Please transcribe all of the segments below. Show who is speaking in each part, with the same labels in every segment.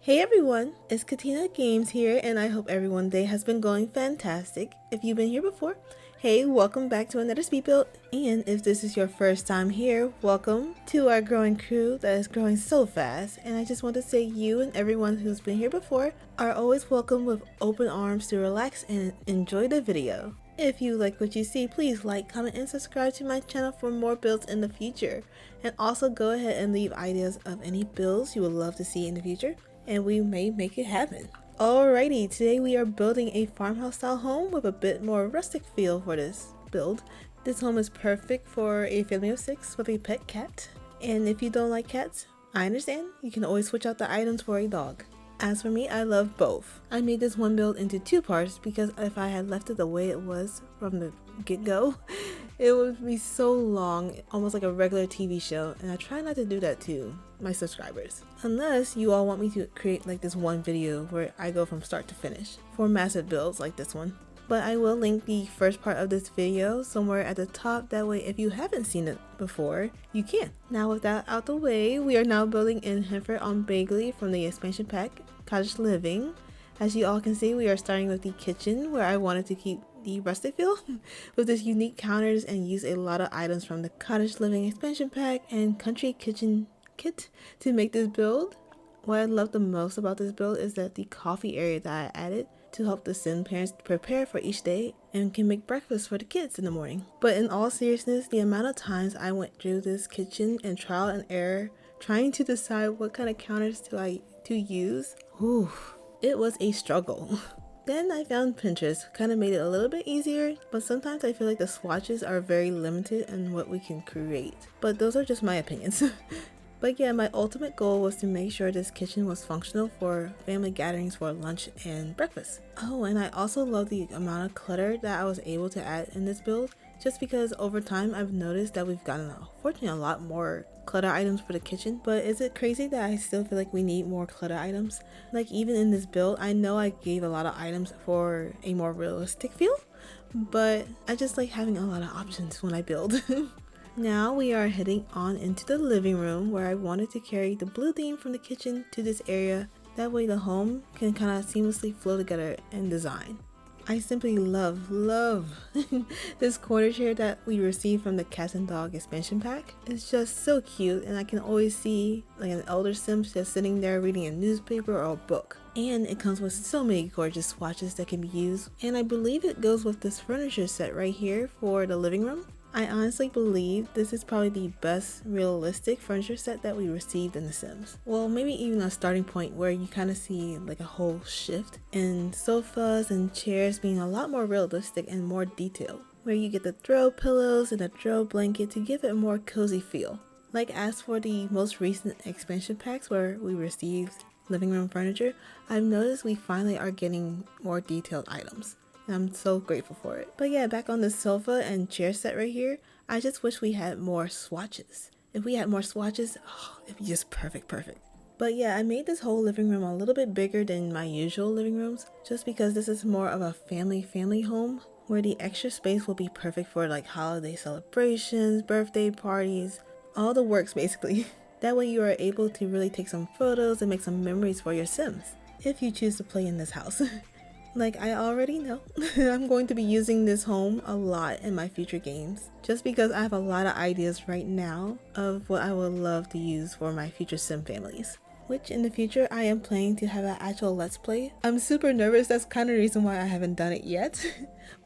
Speaker 1: Hey everyone, it's Katina Games here, and I hope everyone's day has been going fantastic. If you've been here before, hey, welcome back to another speed build, and if this is your first time here, welcome to our growing crew that is growing so fast. And I just want to say you and everyone who's been here before are always welcome with open arms to relax and enjoy the video. If you like what you see, please like, comment, and subscribe to my channel for more builds in the future. And also go ahead and leave ideas of any builds you would love to see in the future, and we may make it happen. Alrighty, today we are building a farmhouse style home with a bit more rustic feel for this build. This home is perfect for a family of 6 with a pet cat. And if you don't like cats, I understand. You can always switch out the items for a dog. As for me, I love both. I made this one build into 2 parts because if I had left it the way it was from the get-go, it would be so long, almost like a regular TV show, and I try not to do that to my subscribers. Unless you all want me to create like this one video where I go from start to finish for massive builds like this one. But I will link the first part of this video somewhere at the top, that way if you haven't seen it before, you can. Now with that out the way, we are now building in Henford on Bagley from the expansion pack, Cottage Living. As you all can see, we are starting with the kitchen, where I wanted to keep the rustic feel with this unique counters and use a lot of items from the Cottage Living expansion pack and Country Kitchen kit to make this build. What I love the most about this build is that the coffee area that I added to help the Sim parents prepare for each day and can make breakfast for the kids in the morning. But in all seriousness, the amount of times I went through this kitchen and trial and error trying to decide what kind of counters to use, it was a struggle. Then I found Pinterest, kind of made it a little bit easier, but sometimes I feel like the swatches are very limited in what we can create. But those are just my opinions. But yeah, my ultimate goal was to make sure this kitchen was functional for family gatherings for lunch and breakfast. Oh, and I also love the amount of clutter that I was able to add in this build, just because over time I've noticed that we've gotten fortunately a lot more clutter items for the kitchen. But is it crazy that I still feel like we need more clutter items? Like even in this build, I know I gave a lot of items for a more realistic feel, but I just like having a lot of options when I build. Now we are heading on into the living room, where I wanted to carry the blue theme from the kitchen to this area. That way the home can kind of seamlessly flow together in design. I simply love this corner chair that we received from the Cats and Dog expansion pack. It's just so cute, and I can always see like an elder Sim just sitting there reading a newspaper or a book. And it comes with so many gorgeous swatches that can be used, and I believe it goes with this furniture set right here for the living room. I honestly believe this is probably the best realistic furniture set that we received in The Sims. Well, maybe even a starting point where you kind of see like a whole shift in sofas and chairs being a lot more realistic and more detailed, where you get the throw pillows and a throw blanket to give it a more cozy feel. Like as for the most recent expansion packs where we received living room furniture, I've noticed we finally are getting more detailed items. I'm so grateful for it. But yeah, back on the sofa and chair set right here, I just wish we had more swatches. If we had more swatches, it'd be just perfect. But yeah, I made this whole living room a little bit bigger than my usual living rooms, just because this is more of a family home, where the extra space will be perfect for like holiday celebrations, birthday parties, all the works basically. That way you are able to really take some photos and make some memories for your Sims, if you choose to play in this house. Like I already know, I'm going to be using this home a lot in my future games, just because I have a lot of ideas right now of what I would love to use for my future Sim families. Which in the future I am planning to have an actual Let's Play. I'm super nervous, that's kind of the reason why I haven't done it yet.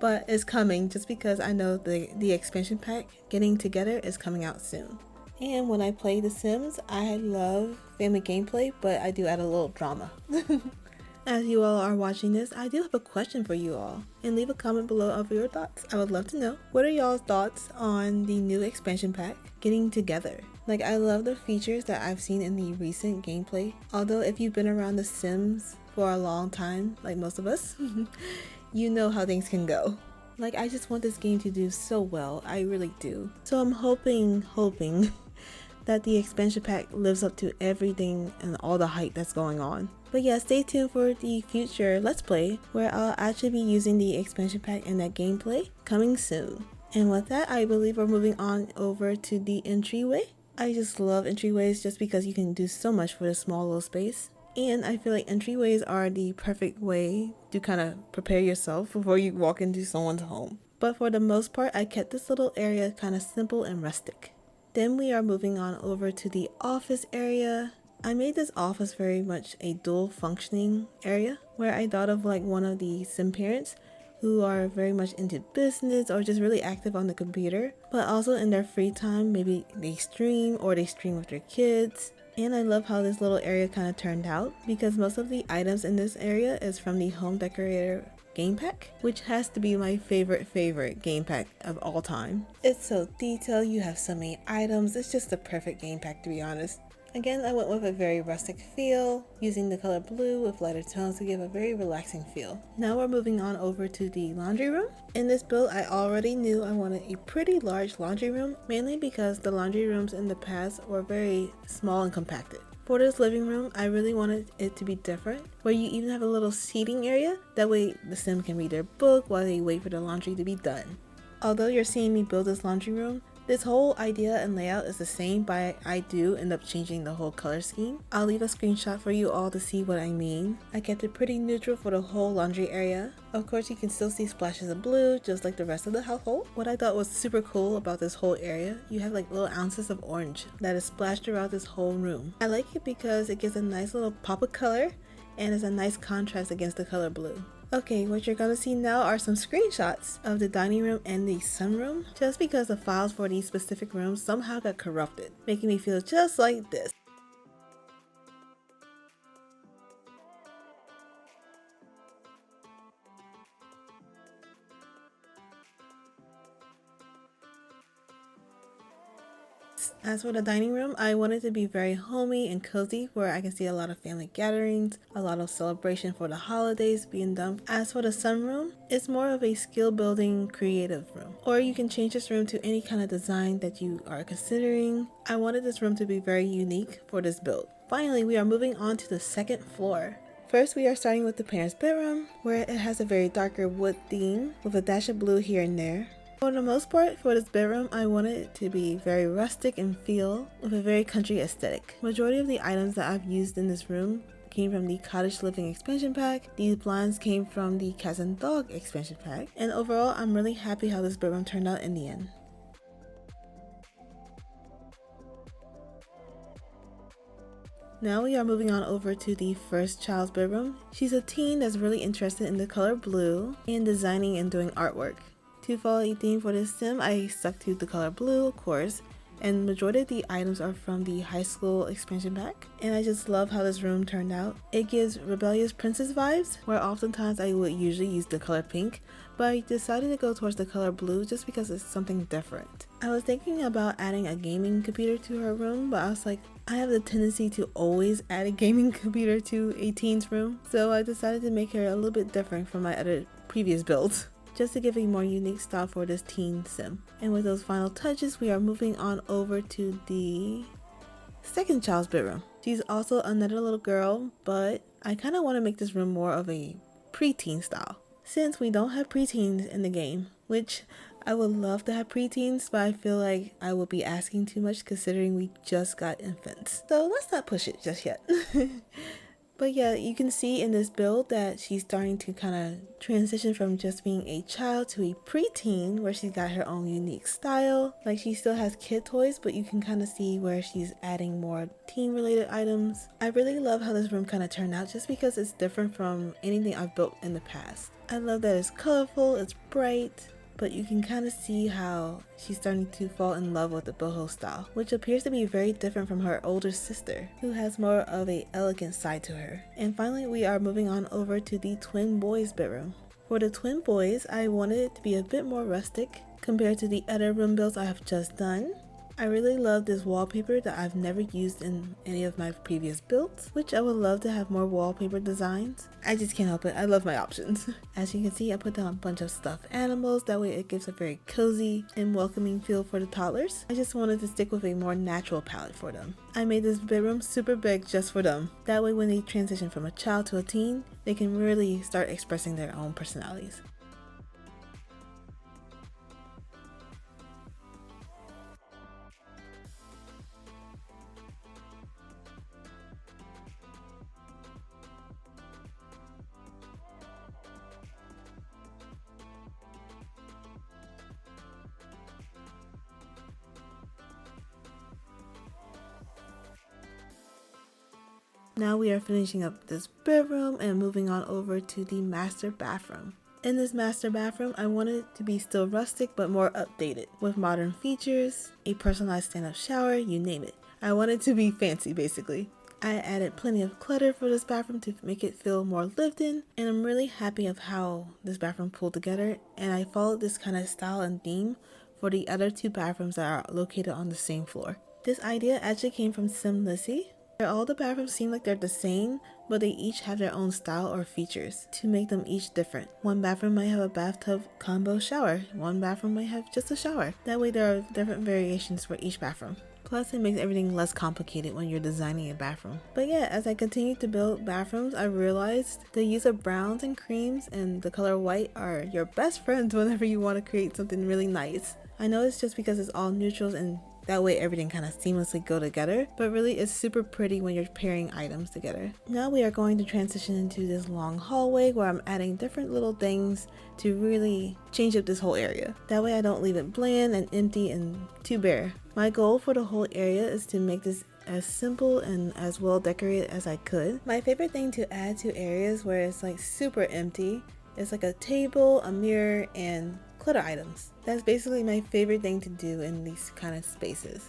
Speaker 1: But it's coming, just because I know the expansion pack getting together is coming out soon. And when I play The Sims, I love family gameplay, but I do add a little drama. As you all are watching this, I do have a question for you all, and leave a comment below of your thoughts. I would love to know, what are y'all's thoughts on the new expansion pack getting together? Like I love the features that I've seen in the recent gameplay, although if you've been around The Sims for a long time, like most of us, you know how things can go. Like I just want this game to do so well, I really do. So I'm hoping that the expansion pack lives up to everything and all the hype that's going on. But yeah, stay tuned for the future Let's Play, where I'll actually be using the expansion pack and that gameplay coming soon. And with that, I believe we're moving on over to the entryway. I just love entryways just because you can do so much for a small little space. And I feel like entryways are the perfect way to kind of prepare yourself before you walk into someone's home. But for the most part, I kept this little area kind of simple and rustic. Then we are moving on over to the office area. I made this office very much a dual functioning area where I thought of like one of the sim parents who are very much into business or just really active on the computer, but also in their free time, maybe they stream or they stream with their kids. And I love how this little area kind of turned out because most of the items in this area is from the home decorator game pack, which has to be my favorite game pack of all time. It's so detailed, you have so many items, it's just the perfect game pack to be honest. Again, I went with a very rustic feel, using the color blue with lighter tones to give a very relaxing feel. Now we're moving on over to the laundry room. In this build, I already knew I wanted a pretty large laundry room, mainly because the laundry rooms in the past were very small and compacted. For this living room, I really wanted it to be different, where you even have a little seating area, that way the sim can read their book while they wait for the laundry to be done. Although you're seeing me build this laundry room, this whole idea and layout is the same, but I do end up changing the whole color scheme. I'll leave a screenshot for you all to see what I mean. I kept it pretty neutral for the whole laundry area. Of course, you can still see splashes of blue, just like the rest of the household. What I thought was super cool about this whole area, you have like little ounces of orange that is splashed around this whole room. I like it because it gives a nice little pop of color and is a nice contrast against the color blue. Okay, what you're gonna see now are some screenshots of the dining room and the sunroom, just because the files for these specific rooms somehow got corrupted, making me feel just like this. As for the dining room, I wanted to be very homey and cozy where I can see a lot of family gatherings, a lot of celebration for the holidays being done. As for the sunroom, it's more of a skill building creative room. Or you can change this room to any kind of design that you are considering. I wanted this room to be very unique for this build. Finally, we are moving on to the second floor. First, we are starting with the parents' bedroom, where it has a very darker wood theme with a dash of blue here and there. For the most part, for this bedroom, I wanted it to be very rustic in feel with a very country aesthetic. Majority of the items that I've used in this room came from the cottage living expansion pack. These blinds came from the cats and dog expansion pack. And overall, I'm really happy how this bedroom turned out in the end. Now we are moving on over to the first child's bedroom. She's a teen that's really interested in the color blue and designing and doing artwork. To follow a theme for this sim, I stuck to the color blue, of course, and majority of the items are from the high school expansion pack. And I just love how this room turned out. It gives rebellious princess vibes, where oftentimes I would usually use the color pink, but I decided to go towards the color blue just because it's something different. I was thinking about adding a gaming computer to her room, but I was like, I have the tendency to always add a gaming computer to a teen's room, so I decided to make her a little bit different from my other previous builds, just to give a more unique style for this teen sim. And with those final touches, we are moving on over to the second child's bedroom. She's also another little girl, but I kind of want to make this room more of a preteen style, since we don't have preteens in the game, which I would love to have preteens, but I feel like I would be asking too much considering we just got infants. So let's not push it just yet. But yeah, you can see in this build that she's starting to kind of transition from just being a child to a preteen, where she's got her own unique style. Like, she still has kid toys, but you can kind of see where she's adding more teen related items. I really love how this room kind of turned out just because it's different from anything I've built in the past. I love that it's colorful, it's bright, but you can kind of see how she's starting to fall in love with the boho style, which appears to be very different from her older sister, who has more of a elegant side to her. And finally, we are moving on over to the twin boys' bedroom. For the twin boys, I wanted it to be a bit more rustic compared to the other room builds I have just done. I really love this wallpaper that I've never used in any of my previous builds, which I would love to have more wallpaper designs. I just can't help it, I love my options. As you can see, I put down a bunch of stuffed animals, that way it gives a very cozy and welcoming feel for the toddlers. I just wanted to stick with a more natural palette for them. I made this bedroom super big just for them. That way when they transition from a child to a teen, they can really start expressing their own personalities. Now we are finishing up this bedroom and moving on over to the master bathroom. In this master bathroom, I wanted it to be still rustic but more updated, with modern features, a personalized stand-up shower, you name it. I wanted it to be fancy basically. I added plenty of clutter for this bathroom to make it feel more lived in, and I'm really happy of how this bathroom pulled together, and I followed this kind of style and theme for the other two bathrooms that are located on the same floor. This idea actually came from Sim Lissy. All the bathrooms seem like they're the same, but they each have their own style or features to make them each different. One bathroom might have a bathtub combo shower, one bathroom might have just a shower. That way there are different variations for each bathroom. Plus, it makes everything less complicated when you're designing a bathroom. But yeah, as I continued to build bathrooms, I realized the use of browns and creams and the color white are your best friends whenever you want to create something really nice. I know it's just because it's all neutrals and that way everything kind of seamlessly go together, but really it's super pretty when you're pairing items together. Now we are going to transition into this long hallway where I'm adding different little things to really change up this whole area. That way I don't leave it bland and empty and too bare. My goal for the whole area is to make this as simple and as well decorated as I could. My favorite thing to add to areas where it's like super empty is like a table, a mirror, and clutter items. That's basically my favorite thing to do in these kind of spaces.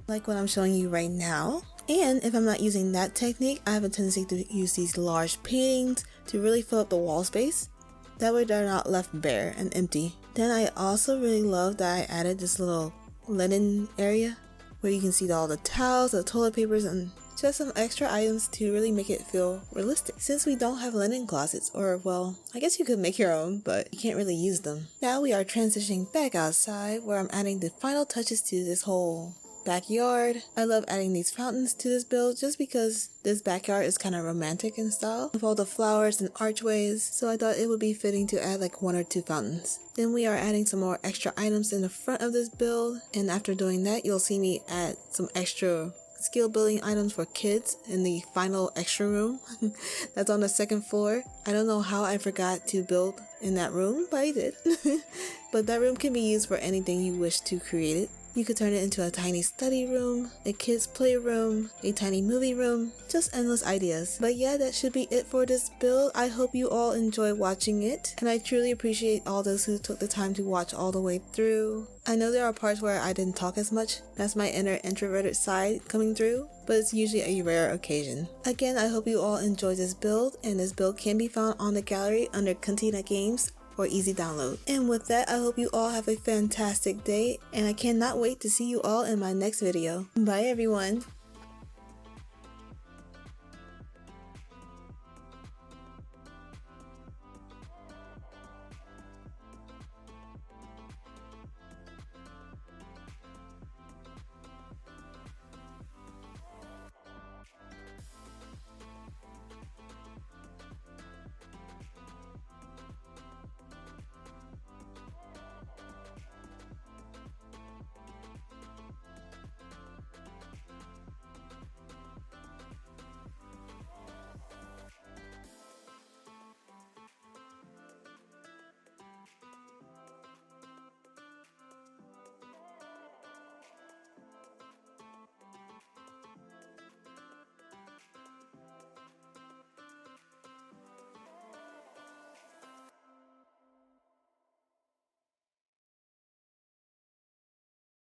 Speaker 1: Like what I'm showing you right now. And if I'm not using that technique, I have a tendency to use these large paintings to really fill up the wall space. That way they're not left bare and empty. Then I also really love that I added this little linen area where you can see all the towels, the toilet papers, and just some extra items to really make it feel realistic. Since we don't have linen closets, or well, I guess you could make your own, but you can't really use them. Now we are transitioning back outside where I'm adding the final touches to this whole backyard. I love adding these fountains to this build just because this backyard is kind of romantic in style with all the flowers and archways, so I thought it would be fitting to add like 1 or 2 fountains. Then we are adding some more extra items in the front of this build, and after doing that you'll see me add some extra skill building items for kids in the final extra room that's on the 2nd floor. I don't know how I forgot to build in that room, but I did. But that room can be used for anything you wish to create it. You could turn it into a tiny study room, a kids playroom, a tiny movie room, just endless ideas. But yeah, that should be it for this build. I hope you all enjoy watching it, and I truly appreciate all those who took the time to watch all the way through. I know there are parts where I didn't talk as much. That's my inner introverted side coming through, but it's usually a rare occasion. Again, I hope you all enjoy this build, and this build can be found on the gallery under Cantina Games for easy download. And with that, I hope you all have a fantastic day, and I cannot wait to see you all in my next video. Bye everyone!